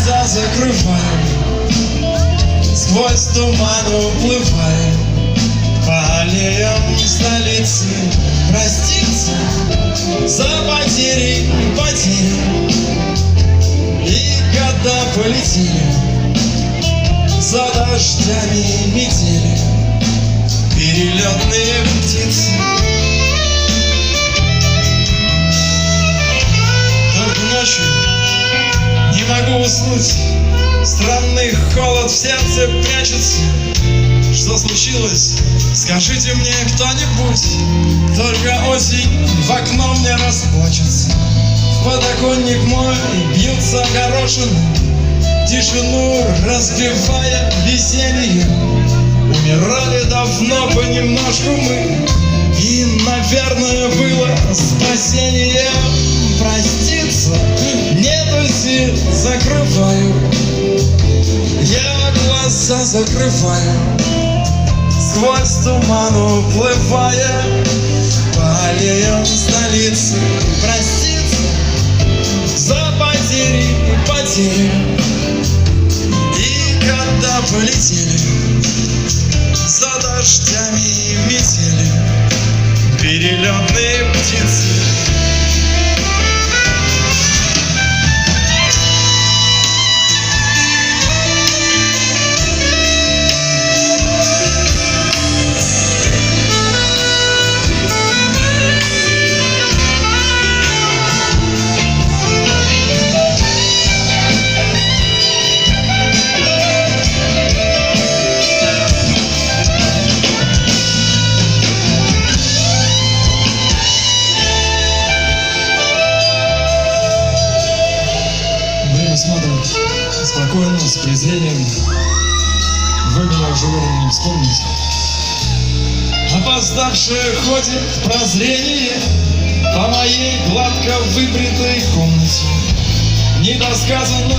глаза закрываю, сквозь туман уплываю по аллеям столицы. Проститься за потери и потери, и года полетели за дождями и метели, перелетные птицы. Только ночью не могу уснуть, странный холод в сердце прячется. Что случилось? Скажите мне кто-нибудь. Только осень в окно мне расплачется. В подоконник мой бьются горошины, тишину разбивая веселье. Умирали давно понемножку мы, и, наверное, было спасение. Проститься нету сил, закрываю я глаза, закрываю, сквозь туман уплывая по аллеям столицы. Проститься за потери и потери, и года полетели за дождями и метели, перелетные птицы. Смотрит спокойно, с презрением. Вы меня уже не вспомните. Опоздавшее ходит прозрение по моей гладко выбритой комнате. Недосказанно